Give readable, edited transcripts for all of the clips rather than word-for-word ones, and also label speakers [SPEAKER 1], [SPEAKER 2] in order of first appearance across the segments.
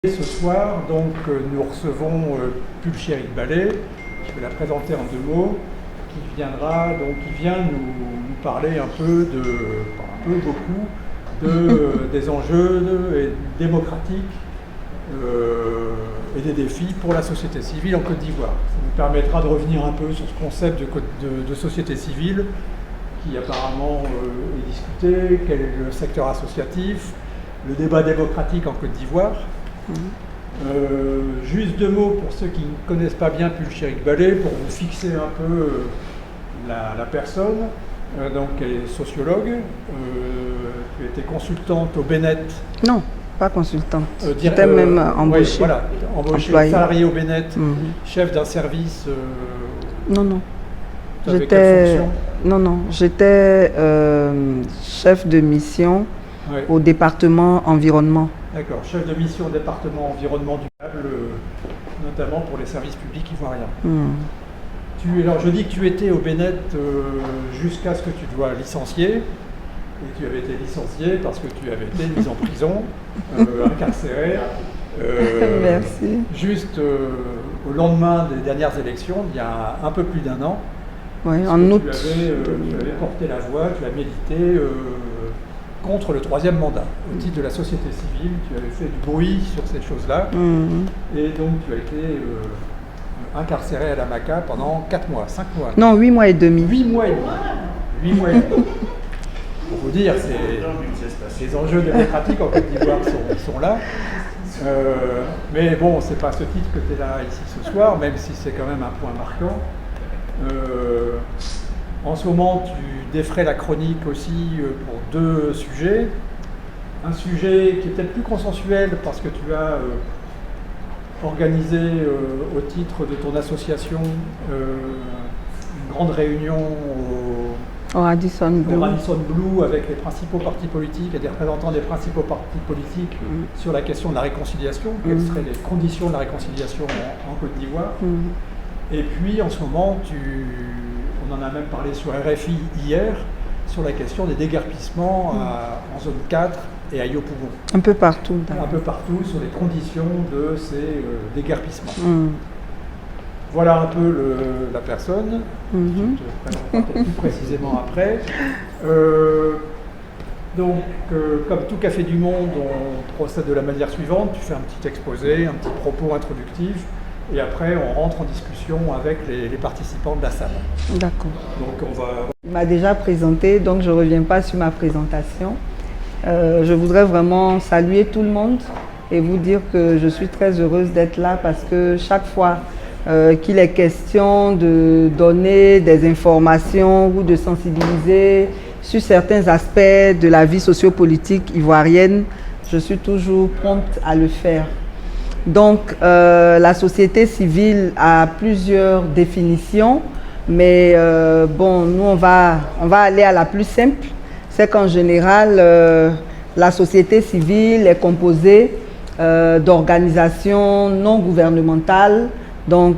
[SPEAKER 1] Ce soir, donc, nous recevons Pulchérik Ballet, je vais la présenter en 2 mots, qui vient nous parler des enjeux démocratiques et des défis pour la société civile en Côte d'Ivoire. Ça nous permettra de revenir un peu sur ce concept de société civile qui apparemment est discuté, quel est le secteur associatif, le débat démocratique en Côte d'Ivoire. Juste 2 mots pour ceux qui ne connaissent pas bien Pulchérik Ballet, pour vous fixer un peu la personne. Donc, elle est sociologue, tu étais consultante au Bénet.
[SPEAKER 2] Non, pas consultante. J'étais même embauchée.
[SPEAKER 1] Oui, voilà, embauchée, salariée au Bénet, chef d'un service.
[SPEAKER 2] Non.
[SPEAKER 1] J'étais
[SPEAKER 2] chef de mission au département environnement.
[SPEAKER 1] D'accord, chef de mission au département environnement du câble, notamment pour les services publics ivoiriens. Alors je dis que tu étais au Bénet jusqu'à ce que tu dois licencier, et tu avais été licencié parce que tu avais été mis en prison, incarcéré.
[SPEAKER 2] Merci.
[SPEAKER 1] Juste au lendemain des dernières élections, il y a un peu plus d'1 an.
[SPEAKER 2] Oui, en août.
[SPEAKER 1] Tu avais porté la voix, tu as milité contre le 3e mandat. Au titre de la société civile, tu avais fait du bruit sur cette chose-là. Et donc tu as été incarcéré à la Maca pendant 4 mois, 5 mois.
[SPEAKER 2] Non, 8 mois et demi.
[SPEAKER 1] 8 mois et demi. 8 mois et demi. Pour vous dire, les enjeux démocratiques en Côte d'Ivoire sont là. Mais bon, c'est pas à ce titre que tu es là ici ce soir, même si c'est quand même un point marquant. En ce moment, tu défrais la chronique aussi pour 2 sujets. Un sujet qui est peut-être plus consensuel parce que tu as organisé au titre de ton association une grande réunion
[SPEAKER 2] au Radisson
[SPEAKER 1] Blu avec les principaux partis politiques et des représentants des principaux partis politiques sur la question de la réconciliation. Quelles seraient les conditions de la réconciliation en Côte d'Ivoire? Et puis en ce moment, on en a même parlé sur RFI hier, sur la question des déguerpissements en zone 4 et à Yopougon.
[SPEAKER 2] Un peu partout.
[SPEAKER 1] Un peu partout sur les conditions de ces déguerpissements. Voilà un peu la personne. Je te présenterai peut-être plus précisément après. Donc, comme tout Café du Monde, on procède de la manière suivante. Tu fais un petit exposé, un petit propos introductif. Et après, on rentre en discussion avec les participants de la salle.
[SPEAKER 2] D'accord.
[SPEAKER 1] Donc,
[SPEAKER 2] Il m'a déjà présenté, donc je ne reviens pas sur ma présentation. Je voudrais vraiment saluer tout le monde et vous dire que je suis très heureuse d'être là parce que chaque fois qu'il est question de donner des informations ou de sensibiliser sur certains aspects de la vie sociopolitique ivoirienne, je suis toujours prompte à le faire. Donc, la société civile a plusieurs définitions, mais bon, nous, on va aller à la plus simple. C'est qu'en général, la société civile est composée d'organisations non gouvernementales donc,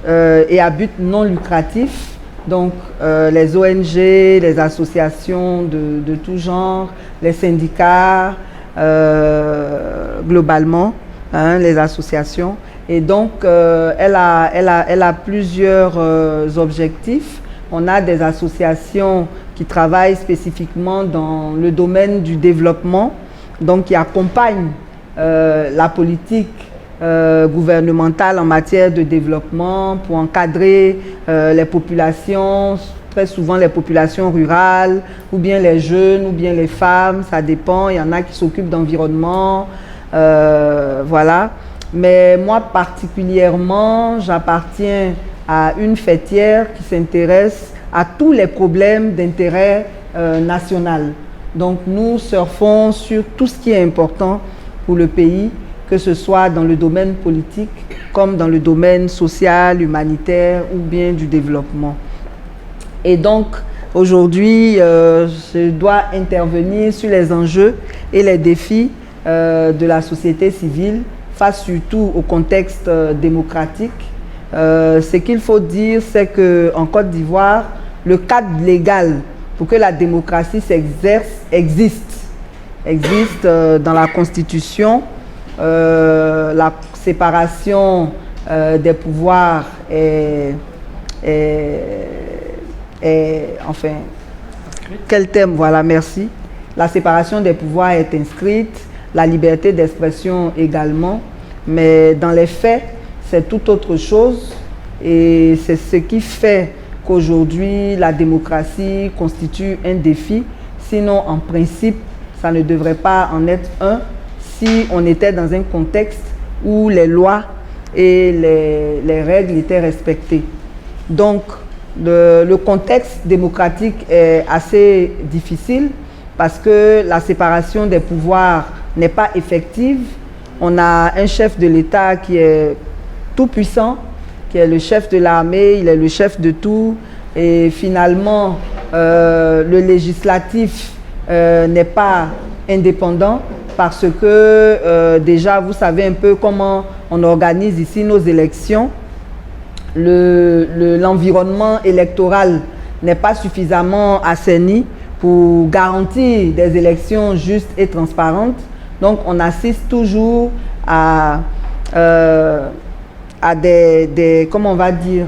[SPEAKER 2] et à but non lucratif. Donc, les ONG, les associations de tout genre, les syndicats, globalement. Les associations, et donc elle a plusieurs objectifs. On a des associations qui travaillent spécifiquement dans le domaine du développement, donc qui accompagnent la politique gouvernementale en matière de développement pour encadrer les populations, très souvent les populations rurales, ou bien les jeunes, ou bien les femmes, ça dépend. Il y en a qui s'occupent d'environnement. Voilà, mais moi particulièrement, j'appartiens à une fêtière qui s'intéresse à tous les problèmes d'intérêt national. Donc nous surfons sur tout ce qui est important pour le pays, que ce soit dans le domaine politique, comme dans le domaine social, humanitaire ou bien du développement. Et donc aujourd'hui, je dois intervenir sur les enjeux et les défis de la société civile face surtout au contexte démocratique. Ce qu'il faut dire, c'est qu'en Côte d'Ivoire, le cadre légal pour que la démocratie s'exerce existe. existe dans la Constitution. La séparation des pouvoirs enfin, quel thème, voilà, merci. La séparation des pouvoirs est inscrite, la liberté d'expression également, mais dans les faits, c'est tout autre chose et c'est ce qui fait qu'aujourd'hui, la démocratie constitue un défi. Sinon, en principe, ça ne devrait pas en être un si on était dans un contexte où les lois et les règles étaient respectées. Donc, le contexte démocratique est assez difficile parce que la séparation des pouvoirs n'est pas effective. On a un chef de l'État qui est tout puissant, qui est le chef de l'armée, il est le chef de tout. Et finalement, le législatif n'est pas indépendant parce que déjà, vous savez un peu comment on organise ici nos élections. L'environnement électoral n'est pas suffisamment assaini pour garantir des élections justes et transparentes. Donc, on assiste toujours à comment on va dire,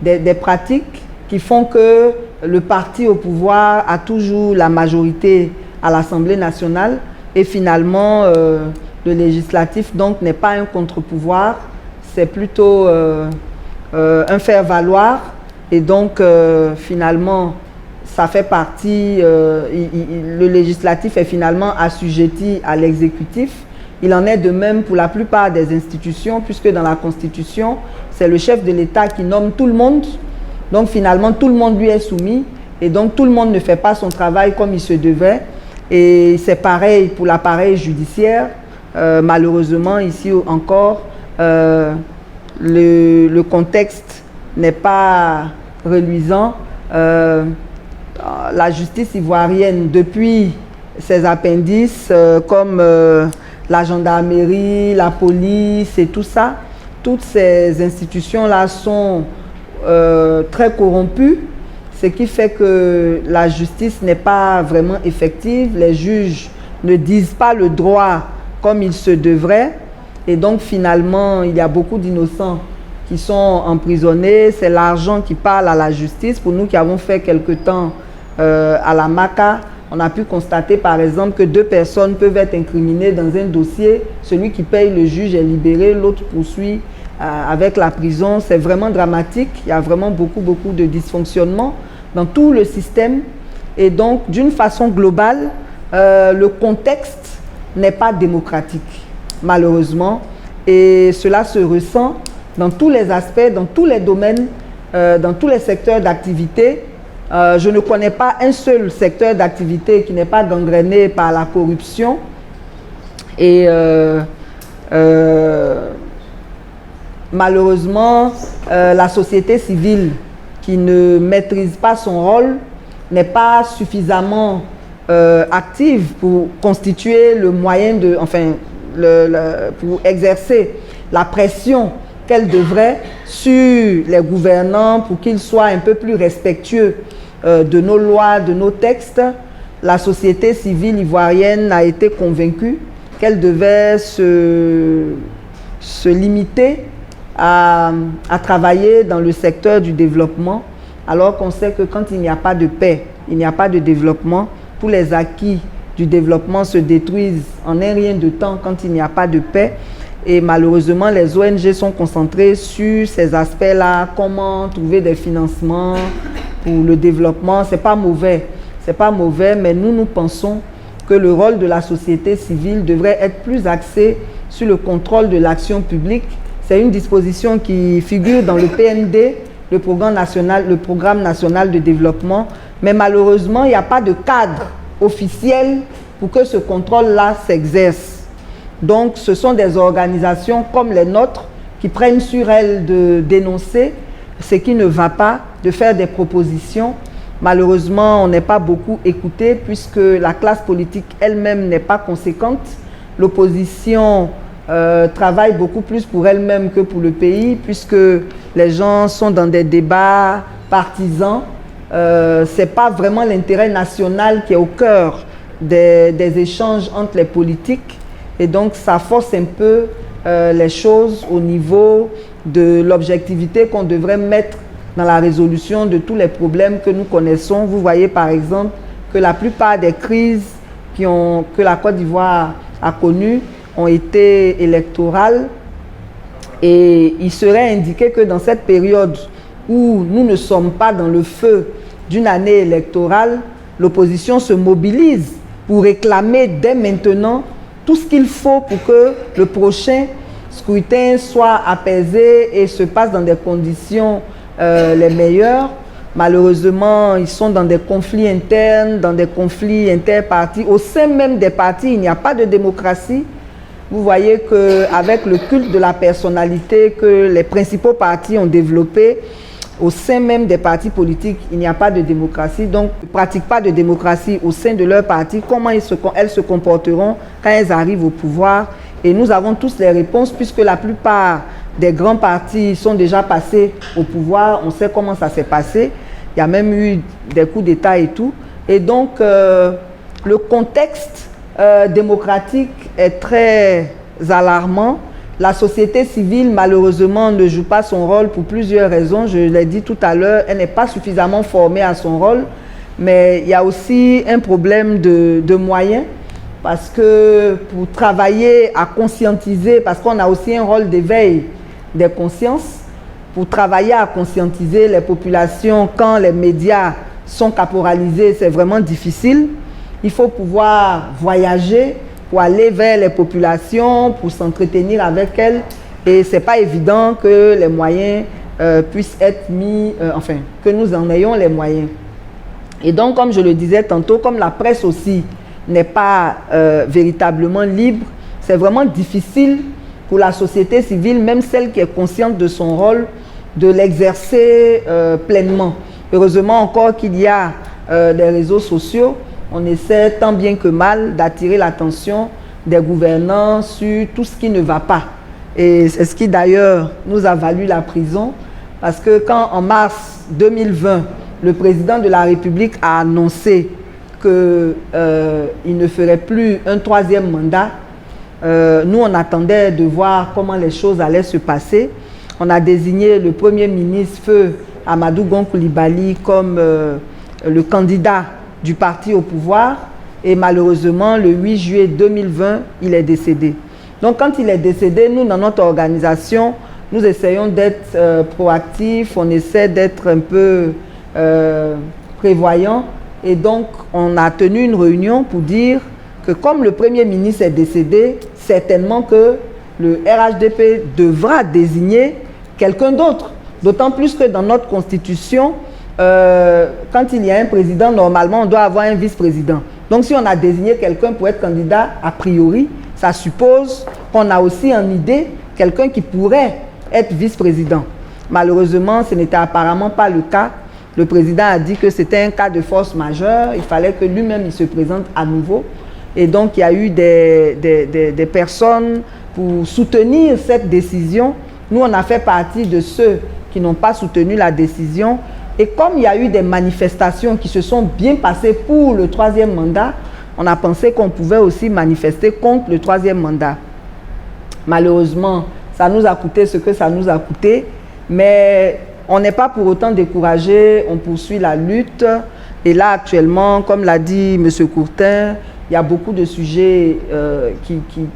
[SPEAKER 2] des pratiques qui font que le parti au pouvoir a toujours la majorité à l'Assemblée nationale et finalement, le législatif donc n'est pas un contre-pouvoir, c'est plutôt un faire-valoir et donc finalement, ça fait partie, le législatif est finalement assujetti à l'exécutif. Il en est de même pour la plupart des institutions, puisque dans la Constitution, c'est le chef de l'État qui nomme tout le monde. Donc finalement, tout le monde lui est soumis et donc tout le monde ne fait pas son travail comme il se devait. Et c'est pareil pour l'appareil judiciaire. Malheureusement, ici encore, le contexte n'est pas reluisant. La justice ivoirienne, depuis ses appendices comme la gendarmerie, la police et tout ça, toutes ces institutions-là sont très corrompues, ce qui fait que la justice n'est pas vraiment effective, les juges ne disent pas le droit comme il se devrait et donc finalement il y a beaucoup d'innocents qui sont emprisonnés, c'est l'argent qui parle à la justice. Pour nous qui avons fait quelque temps à la MACA, on a pu constater par exemple que 2 personnes peuvent être incriminées dans un dossier, celui qui paye le juge est libéré, l'autre poursuit avec la prison. C'est vraiment dramatique, il y a vraiment beaucoup de dysfonctionnements dans tout le système et donc d'une façon globale, le contexte n'est pas démocratique malheureusement et cela se ressent dans tous les aspects, dans tous les domaines, dans tous les secteurs d'activité. Je ne connais pas un seul secteur d'activité qui n'est pas gangréné par la corruption. Et malheureusement, la société civile qui ne maîtrise pas son rôle n'est pas suffisamment active pour constituer le moyen de, enfin, pour exercer la pression qu'elle devrait sur les gouvernants pour qu'ils soient un peu plus respectueux de nos lois, de nos textes. La société civile ivoirienne a été convaincue qu'elle devait se limiter à travailler dans le secteur du développement, alors qu'on sait que quand il n'y a pas de paix, il n'y a pas de développement. Tous les acquis du développement se détruisent en un rien de temps quand il n'y a pas de paix. Et malheureusement, les ONG sont concentrées sur ces aspects-là, comment trouver des financements pour le développement. C'est pas mauvais, mais nous pensons que le rôle de la société civile devrait être plus axé sur le contrôle de l'action publique. C'est une disposition qui figure dans le PND, le Programme national de développement, mais malheureusement, il n'y a pas de cadre officiel pour que ce contrôle-là s'exerce. Donc, ce sont des organisations comme les nôtres qui prennent sur elles de dénoncer ce qui ne va pas, de faire des propositions. Malheureusement, on n'est pas beaucoup écouté puisque la classe politique elle-même n'est pas conséquente. L'opposition travaille beaucoup plus pour elle-même que pour le pays puisque les gens sont dans des débats partisans. Ce n'est pas vraiment l'intérêt national qui est au cœur des échanges entre les politiques et donc ça force un peu les choses au niveau de l'objectivité qu'on devrait mettre dans la résolution de tous les problèmes que nous connaissons. Vous voyez par exemple que la plupart des crises que la Côte d'Ivoire a connues ont été électorales et il serait indiqué que dans cette période où nous ne sommes pas dans le feu d'une année électorale, l'opposition se mobilise pour réclamer dès maintenant tout ce qu'il faut pour que le prochain scrutin soit apaisé et se passe dans des conditions les meilleures. Malheureusement, ils sont dans des conflits internes, dans des conflits interpartis. Au sein même des partis, il n'y a pas de démocratie. Vous voyez qu'avec le culte de la personnalité que les principaux partis ont développé, au sein même des partis politiques, il n'y a pas de démocratie. Donc, ils ne pratiquent pas de démocratie au sein de leur parti. Comment elles se comporteront quand elles arrivent au pouvoir? Et nous avons tous les réponses puisque la plupart des grands partis sont déjà passés au pouvoir. On sait comment ça s'est passé. Il y a même eu des coups d'État et tout. Et donc, le contexte démocratique est très alarmant. La société civile, malheureusement, ne joue pas son rôle pour plusieurs raisons. Je l'ai dit tout à l'heure, elle n'est pas suffisamment formée à son rôle. Mais il y a aussi un problème de moyens. Parce que pour travailler à conscientiser, parce qu'on a aussi un rôle d'éveil des consciences, pour travailler à conscientiser les populations quand les médias sont caporalisés, c'est vraiment difficile. Il faut pouvoir voyager pour aller vers les populations, pour s'entretenir avec elles. Et ce n'est pas évident que les moyens puissent être mis, que nous en ayons les moyens. Et donc, comme je le disais tantôt, comme la presse aussi n'est pas véritablement libre, c'est vraiment difficile pour la société civile, même celle qui est consciente de son rôle, de l'exercer pleinement. Heureusement encore qu'il y a des réseaux sociaux. On essaie tant bien que mal d'attirer l'attention des gouvernants sur tout ce qui ne va pas. Et c'est ce qui d'ailleurs nous a valu la prison, parce que quand en mars 2020, le président de la République a annoncé qu'il ne ferait plus un troisième mandat, nous on attendait de voir comment les choses allaient se passer. On a désigné le Premier ministre Feu Amadou Gon Coulibaly comme le candidat du parti au pouvoir et malheureusement le 8 juillet 2020, il est décédé. Donc quand il est décédé, nous dans notre organisation, nous essayons d'être proactifs, on essaie d'être un peu prévoyants et donc on a tenu une réunion pour dire que comme le Premier ministre est décédé, certainement que le RHDP devra désigner quelqu'un d'autre. D'autant plus que dans notre constitution, quand il y a un président, normalement, on doit avoir un vice-président. Donc, si on a désigné quelqu'un pour être candidat, a priori, ça suppose qu'on a aussi en idée quelqu'un qui pourrait être vice-président. Malheureusement, ce n'était apparemment pas le cas. Le président a dit que c'était un cas de force majeure. Il fallait que lui-même il se présente à nouveau. Et donc, il y a eu des personnes pour soutenir cette décision. Nous, on a fait partie de ceux qui n'ont pas soutenu la décision. Et comme il y a eu des manifestations qui se sont bien passées pour le troisième mandat, on a pensé qu'on pouvait aussi manifester contre le troisième mandat. Malheureusement, ça nous a coûté ce que ça nous a coûté, mais on n'est pas pour autant découragé, on poursuit la lutte. Et là, actuellement, comme l'a dit M. Courtin, il y a beaucoup de sujets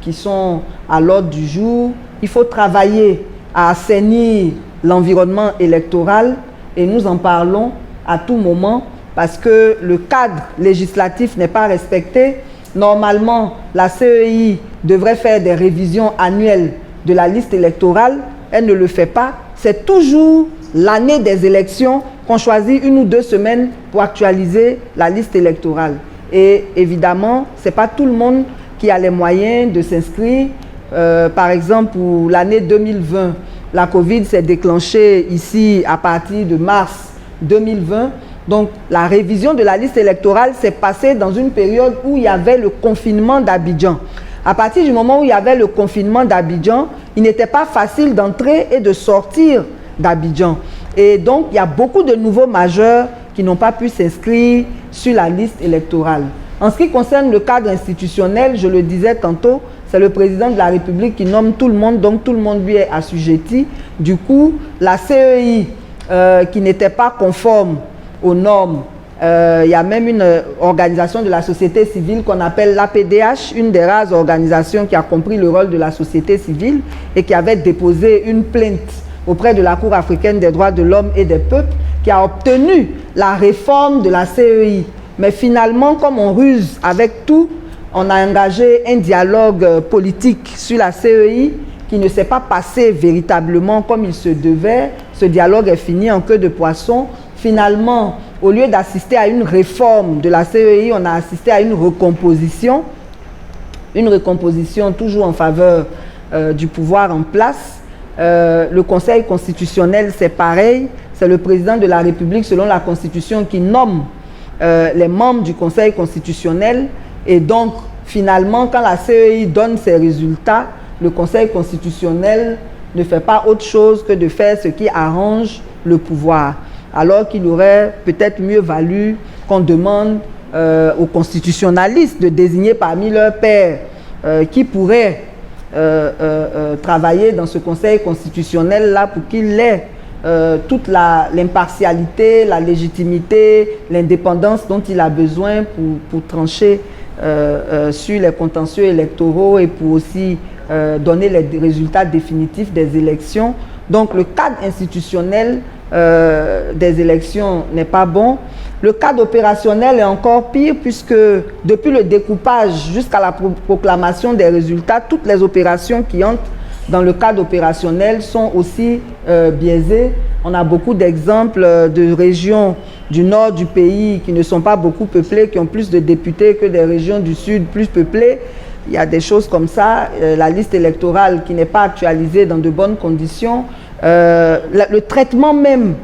[SPEAKER 2] qui sont à l'ordre du jour. Il faut travailler à assainir l'environnement électoral et nous en parlons à tout moment parce que le cadre législatif n'est pas respecté. Normalement, la CEI devrait faire des révisions annuelles de la liste électorale. Elle ne le fait pas. C'est toujours l'année des élections qu'on choisit 1 ou 2 semaines pour actualiser la liste électorale. Et évidemment, ce n'est pas tout le monde qui a les moyens de s'inscrire. Par exemple, pour l'année 2020, la Covid s'est déclenchée ici à partir de mars 2020. Donc, la révision de la liste électorale s'est passée dans une période où il y avait le confinement d'Abidjan. À partir du moment où il y avait le confinement d'Abidjan, il n'était pas facile d'entrer et de sortir d'Abidjan. Et donc, il y a beaucoup de nouveaux majeurs qui n'ont pas pu s'inscrire sur la liste électorale. En ce qui concerne le cadre institutionnel, je le disais tantôt, c'est le président de la République qui nomme tout le monde, donc tout le monde lui est assujetti. Du coup, la CEI, qui n'était pas conforme aux normes, il y a même une organisation de la société civile qu'on appelle l'APDH, une des rares organisations qui a compris le rôle de la société civile et qui avait déposé une plainte auprès de la Cour africaine des droits de l'homme et des peuples, qui a obtenu la réforme de la CEI. Mais finalement, comme on ruse avec tout, on a engagé un dialogue politique sur la CEI qui ne s'est pas passé véritablement comme il se devait. Ce dialogue est fini en queue de poisson. Finalement, au lieu d'assister à une réforme de la CEI, on a assisté à une recomposition toujours en faveur du pouvoir en place. Le Conseil constitutionnel, c'est pareil, c'est le président de la République, selon la Constitution, qui nomme les membres du Conseil constitutionnel. Et donc, finalement, quand la CEI donne ses résultats, le Conseil constitutionnel ne fait pas autre chose que de faire ce qui arrange le pouvoir. Alors qu'il aurait peut-être mieux valu qu'on demande aux constitutionnalistes de désigner parmi leurs pairs qui pourraient travailler dans ce Conseil constitutionnel-là pour qu'il ait toute l'impartialité, la légitimité, l'indépendance dont il a besoin pour trancher sur les contentieux électoraux et pour aussi donner les résultats définitifs des élections. Donc le cadre institutionnel des élections n'est pas bon. Le cadre opérationnel est encore pire puisque depuis le découpage jusqu'à la proclamation des résultats, toutes les opérations qui entrent dans le cadre opérationnel sont aussi biaisées. On a beaucoup d'exemples de régions du nord du pays qui ne sont pas beaucoup peuplées, qui ont plus de députés que des régions du sud plus peuplées. Il y a des choses comme ça. La liste électorale qui n'est pas actualisée dans de bonnes conditions. Le traitement même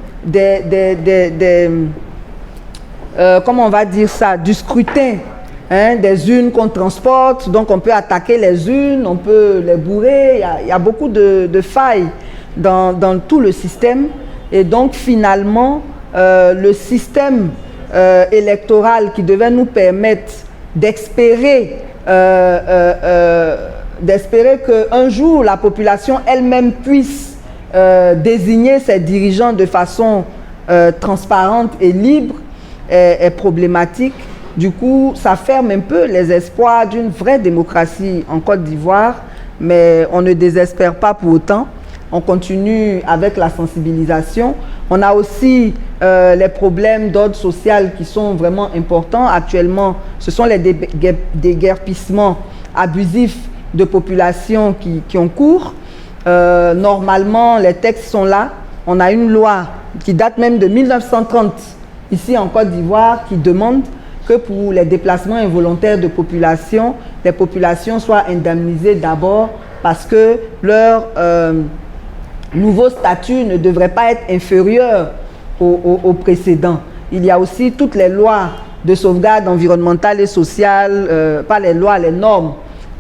[SPEAKER 2] comment on va dire ça, du scrutin, hein, des urnes qu'on transporte, donc on peut attaquer les urnes, on peut les bourrer, il y a beaucoup de failles dans tout le système. Et donc finalement, le système électoral qui devait nous permettre d'espérer qu'un jour la population elle-même puisse désigner ses dirigeants de façon transparente et libre est problématique. Du coup, ça ferme un peu les espoirs d'une vraie démocratie en Côte d'Ivoire, mais on ne désespère pas pour autant. On continue avec la sensibilisation. On a aussi les problèmes d'ordre social qui sont vraiment importants. Actuellement, ce sont les déguerpissements abusifs de populations qui ont cours. Normalement, les textes sont là. On a une loi qui date même de 1930, ici en Côte d'Ivoire, qui demande que pour les déplacements involontaires de population, les populations soient indemnisées d'abord parce que leur nouveau statut ne devrait pas être inférieur au précédent. Il y a aussi toutes les lois de sauvegarde environnementale et sociale, pas les lois, les normes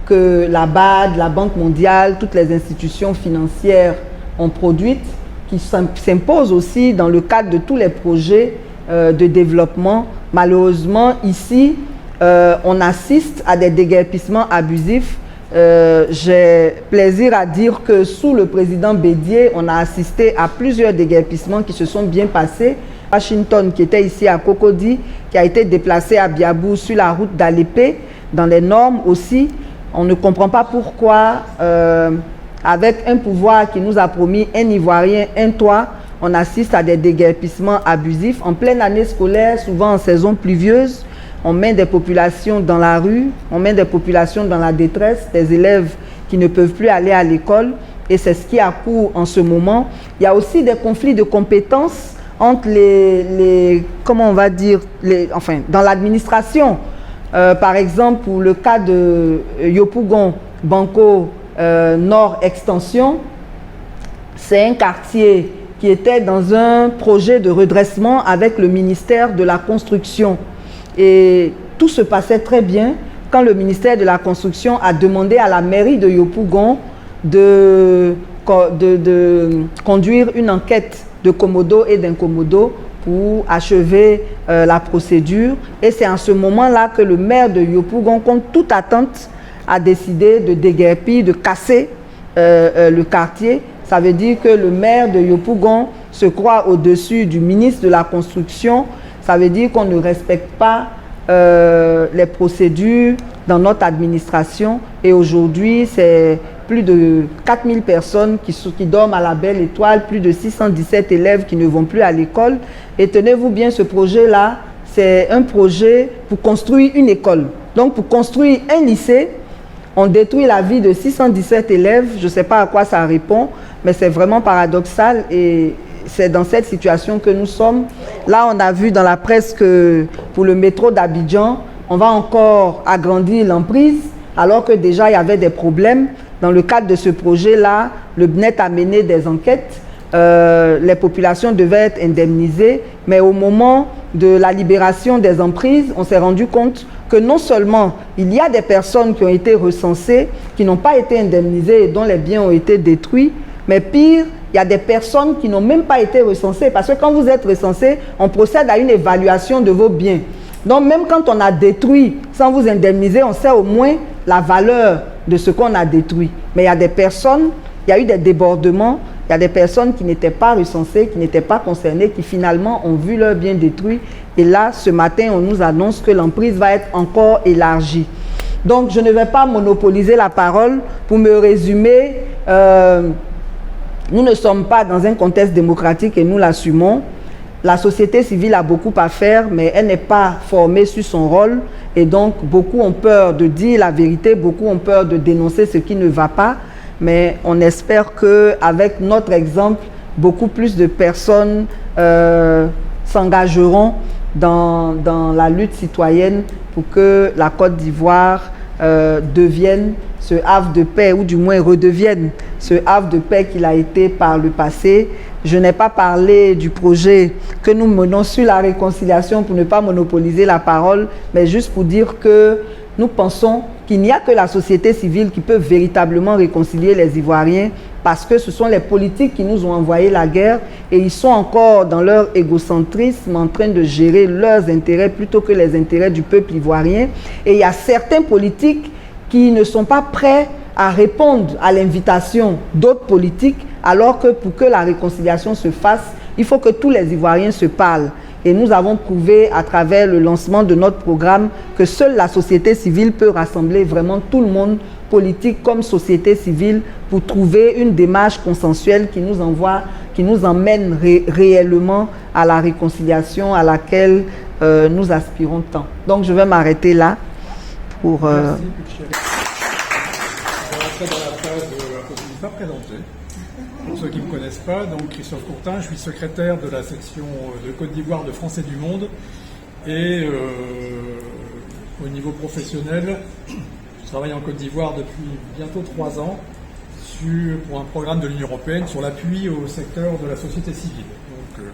[SPEAKER 2] que la BAD, la Banque mondiale, toutes les institutions financières ont produites, qui s'imposent aussi dans le cadre de tous les projets de développement. Malheureusement, ici, on assiste à des déguerpissements abusifs. J'ai plaisir à dire que sous le président Bédié, on a assisté à plusieurs déguerpissements qui se sont bien passés. Washington, qui était ici à Cocody, qui a été déplacé à Biabou sur la route d'Alépé, dans les normes aussi. On ne comprend pas pourquoi, avec un pouvoir qui nous a promis un Ivoirien, un toit, on assiste à des déguerpissements abusifs. En pleine année scolaire, souvent en saison pluvieuse, on met des populations dans la rue, on met des populations dans la détresse, des élèves qui ne peuvent plus aller à l'école, et c'est ce qui a cours en ce moment. Il y a aussi des conflits de compétences entre comment on va dire, dans l'administration. Par exemple, pour le cas de Yopougon Banco Nord Extension, c'est un quartier qui était dans un projet de redressement avec le ministère de la Construction. Et tout se passait très bien quand le ministère de la Construction a demandé à la mairie de Yopougon de conduire une enquête de Komodo et d'Inkomodo pour achever la procédure. Et c'est en ce moment-là que le maire de Yopougon, contre toute attente, a décidé de déguerpir, de casser le quartier. Ça veut dire que le maire de Yopougon se croit au-dessus du ministre de la Construction. Ça veut dire qu'on ne respecte pas les procédures dans notre administration. Et aujourd'hui, c'est plus de 4000 personnes qui dorment à la Belle Étoile, plus de 617 élèves qui ne vont plus à l'école. Et tenez-vous bien, ce projet-là, c'est un projet pour construire une école. Donc, pour construire un lycée, on détruit la vie de 617 élèves. Je ne sais pas à quoi ça répond, mais c'est vraiment paradoxal et c'est dans cette situation que nous sommes. Là, on a vu dans la presse que pour le métro d'Abidjan, on va encore agrandir l'emprise, alors que déjà il y avait des problèmes. Dans le cadre de ce projet-là, le BNET a mené des enquêtes. Les populations devaient être indemnisées, mais au moment de la libération des emprises, on s'est rendu compte que non seulement il y a des personnes qui ont été recensées, qui n'ont pas été indemnisées et dont les biens ont été détruits, mais pire, il y a des personnes qui n'ont même pas été recensées, parce que quand vous êtes recensé, on procède à une évaluation de vos biens. Donc même quand on a détruit sans vous indemniser, on sait au moins la valeur de ce qu'on a détruit. Mais il y a des personnes, il y a eu des débordements, il y a des personnes qui n'étaient pas recensées, qui n'étaient pas concernées, qui finalement ont vu leurs biens détruits. Et là, ce matin, on nous annonce que l'emprise va être encore élargie. Donc, je ne vais pas monopoliser la parole. Pour me résumer, nous ne sommes pas dans un contexte démocratique et nous l'assumons. La société civile a beaucoup à faire, mais elle n'est pas formée sur son rôle. Et donc, beaucoup ont peur de dire la vérité, beaucoup ont peur de dénoncer ce qui ne va pas. Mais on espère qu'avec notre exemple, beaucoup plus de personnes s'engageront dans la lutte citoyenne pour que la Côte d'Ivoire devienne ce havre de paix, ou du moins redevienne ce havre de paix qu'il a été par le passé. Je n'ai pas parlé du projet que nous menons sur la réconciliation pour ne pas monopoliser la parole, mais juste pour dire que nous pensons qu'il n'y a que la société civile qui peut véritablement réconcilier les Ivoiriens, parce que ce sont les politiques qui nous ont envoyé la guerre et ils sont encore dans leur égocentrisme en train de gérer leurs intérêts plutôt que les intérêts du peuple ivoirien. Et il y a certains politiques qui ne sont pas prêts à répondre à l'invitation d'autres politiques, alors que pour que la réconciliation se fasse, il faut que tous les Ivoiriens se parlent. Et nous avons prouvé à travers le lancement de notre programme que seule la société civile peut rassembler vraiment tout le monde, politique comme société civile, pour trouver une démarche consensuelle qui nous emmène réellement à la réconciliation à laquelle nous aspirons tant. Donc je vais m'arrêter là pour...
[SPEAKER 1] Merci, on va rentrer dans la phase de la possibilité pas présentée. Pour ceux qui ne me connaissent pas, donc Christophe Courtin, je suis secrétaire de la section de Côte d'Ivoire de France et du Monde. Et au niveau professionnel, je travaille en Côte d'Ivoire depuis bientôt 3 ans pour un programme de l'Union européenne sur l'appui au secteur de la société civile. Donc,